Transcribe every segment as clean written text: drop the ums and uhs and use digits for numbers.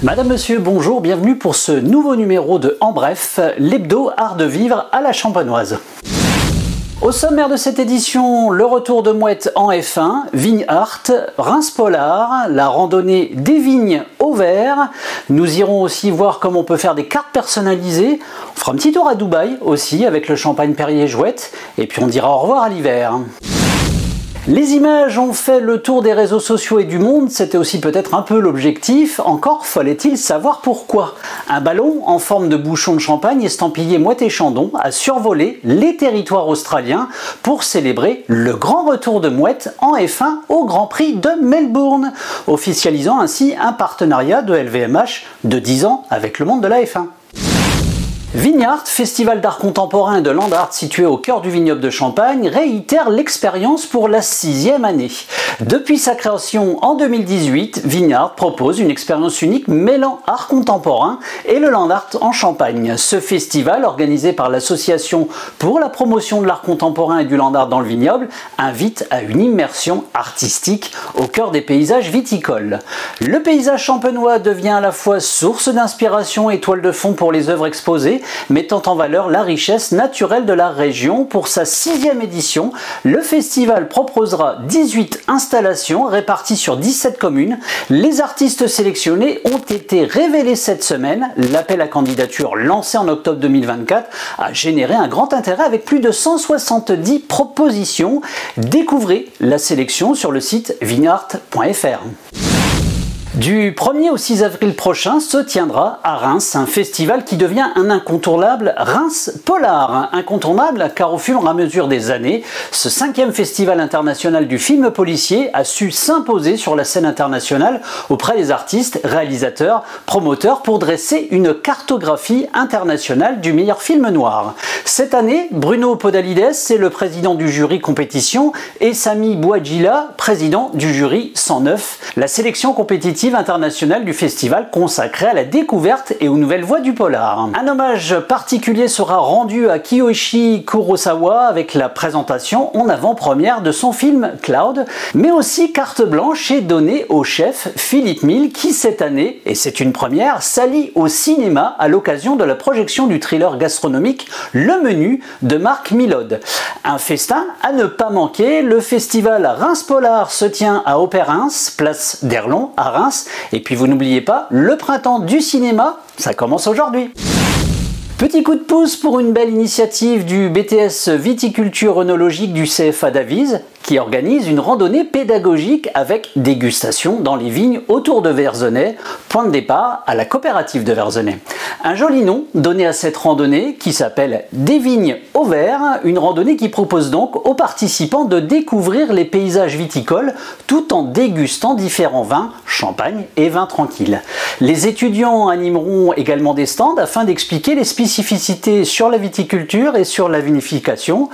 Madame, monsieur, bonjour, bienvenue pour ce nouveau numéro de En Bref, l'hebdo art de vivre à la champenoise. Au sommaire de cette édition, le retour de mouette en F1, Vigne Art, Reims Polar, la randonnée des vignes au vert. Nous irons aussi voir comment on peut faire des cartes personnalisées. On fera un petit tour à Dubaï aussi avec le champagne Perrier Jouette. Et puis on dira au revoir à l'hiver. Les images ont fait le tour des réseaux sociaux et du monde, c'était aussi peut-être un peu l'objectif, encore fallait-il savoir pourquoi. Un ballon en forme de bouchon de champagne estampillé Mouette et Chandon a survolé les territoires australiens pour célébrer le grand retour de Mouette en F1 au Grand Prix de Melbourne, officialisant ainsi un partenariat de LVMH de 10 ans avec le monde de la F1. Vigne Art, festival d'art contemporain et de land art situé au cœur du vignoble de Champagne, réitère l'expérience pour la 6e année. Depuis sa création en 2018, Vigne Art propose une expérience unique mêlant art contemporain et le land art en Champagne. Ce festival, organisé par l'Association pour la promotion de l'art contemporain et du land art dans le vignoble, invite à une immersion artistique au cœur des paysages viticoles. Le paysage champenois devient à la fois source d'inspiration et toile de fond pour les œuvres exposées, mettant en valeur la richesse naturelle de la région. Pour sa 6e édition, le festival proposera 18 installations réparties sur 17 communes. Les artistes sélectionnés ont été révélés cette semaine. L'appel à candidature lancé en octobre 2024 a généré un grand intérêt avec plus de 170 propositions. Découvrez la sélection sur le site vigneart.fr. Du 1er au 6 avril prochain se tiendra à Reims un festival qui devient un incontournable, Reims Polar. Incontournable car au fur et à mesure des années, ce 5e festival international du film policier a su s'imposer sur la scène internationale auprès des artistes, réalisateurs, promoteurs pour dresser une cartographie internationale du meilleur film noir. Cette année, Bruno Podalides est le président du jury compétition et Sami Bouadjila, président du jury 109, la sélection compétitive internationale du festival consacré à la découverte et aux nouvelles voies du polar. Un hommage particulier sera rendu à Kiyoshi Kurosawa avec la présentation en avant-première de son film Cloud, mais aussi carte blanche est donnée au chef Philippe Mille qui cette année, et c'est une première, s'allie au cinéma à l'occasion de la projection du thriller gastronomique Le Menu de Marc Milod. Un festin à ne pas manquer, le festival Reims Polar se tient à Opéreims, place d'Erlon à Reims. Et puis vous n'oubliez pas, le printemps du cinéma, ça commence aujourd'hui. Petit coup de pouce pour une belle initiative du BTS Viticulture œnologique du CFA d'Avise qui organise une randonnée pédagogique avec dégustation dans les vignes autour de Verzenay, point de départ à la coopérative de Verzenay. Un joli nom donné à cette randonnée qui s'appelle Des vignes au vert, une randonnée qui propose donc aux participants de découvrir les paysages viticoles tout en dégustant différents vins, champagne et vins tranquilles. Les étudiants animeront également des stands afin d'expliquer les spécificités sur la viticulture et sur la vinification,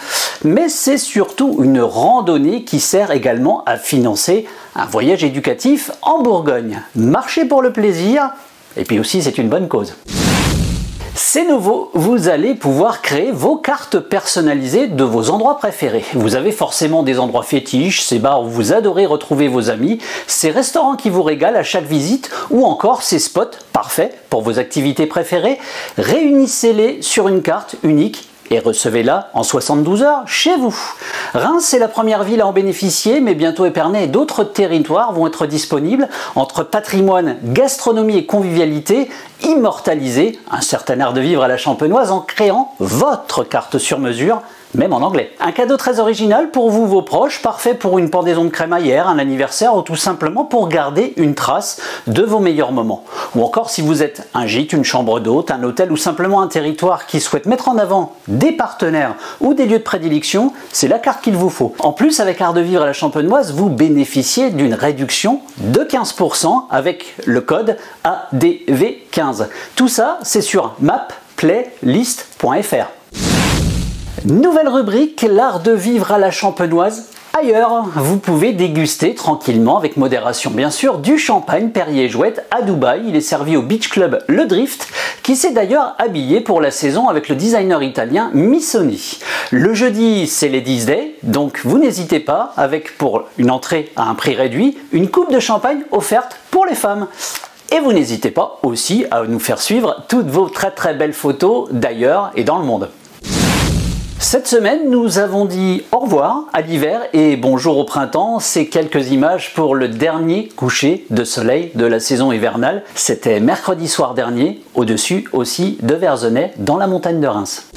mais c'est surtout une randonnée qui sert également à financer un voyage éducatif en Bourgogne. Marchez pour le plaisir, et puis aussi c'est une bonne cause. C'est nouveau, vous allez pouvoir créer vos cartes personnalisées de vos endroits préférés. Vous avez forcément des endroits fétiches, ces bars où vous adorez retrouver vos amis, ces restaurants qui vous régalent à chaque visite ou encore ces spots parfaits pour vos activités préférées. Réunissez-les sur une carte unique et recevez-la en 72 heures chez vous. Reims est la première ville à en bénéficier, mais bientôt Épernay et d'autres territoires vont être disponibles. Entre patrimoine, gastronomie et convivialité, immortalisez un certain art de vivre à la champenoise en créant votre carte sur mesure, même en anglais. Un cadeau très original pour vous, vos proches, parfait pour une pendaison de crémaillère, un anniversaire ou tout simplement pour garder une trace de vos meilleurs moments. Ou encore si vous êtes un gîte, une chambre d'hôte, un hôtel ou simplement un territoire qui souhaite mettre en avant des partenaires ou des lieux de prédilection, c'est la carte qu'il vous faut. En plus, avec Art de Vivre à la Champenoise, vous bénéficiez d'une réduction de 15% avec le code ADV15. Tout ça, c'est sur mapplaylist.fr. Nouvelle rubrique, l'art de vivre à la champenoise. Ailleurs, vous pouvez déguster tranquillement, avec modération bien sûr, du champagne Perrier Jouette à Dubaï. Il est servi au Beach Club Le Drift, qui s'est d'ailleurs habillé pour la saison avec le designer italien Missoni. Le jeudi, c'est Ladies Day, donc vous n'hésitez pas, avec pour une entrée à un prix réduit, une coupe de champagne offerte pour les femmes. Et vous n'hésitez pas aussi à nous faire suivre toutes vos très belles photos d'ailleurs et dans le monde. Cette semaine, nous avons dit au revoir à l'hiver et bonjour au printemps. Ces quelques images pour le dernier coucher de soleil de la saison hivernale. C'était mercredi soir dernier, au-dessus aussi de Verzenay, dans la montagne de Reims.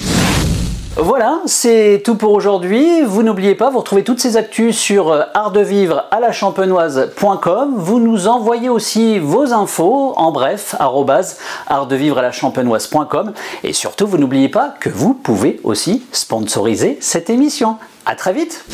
Voilà, c'est tout pour aujourd'hui. Vous n'oubliez pas, vous retrouvez toutes ces actus sur artdevivrealachampenoise.com. Vous nous envoyez aussi vos infos en bref, @artdevivrealachampenoise.com. Et surtout, vous n'oubliez pas que vous pouvez aussi sponsoriser cette émission. À très vite!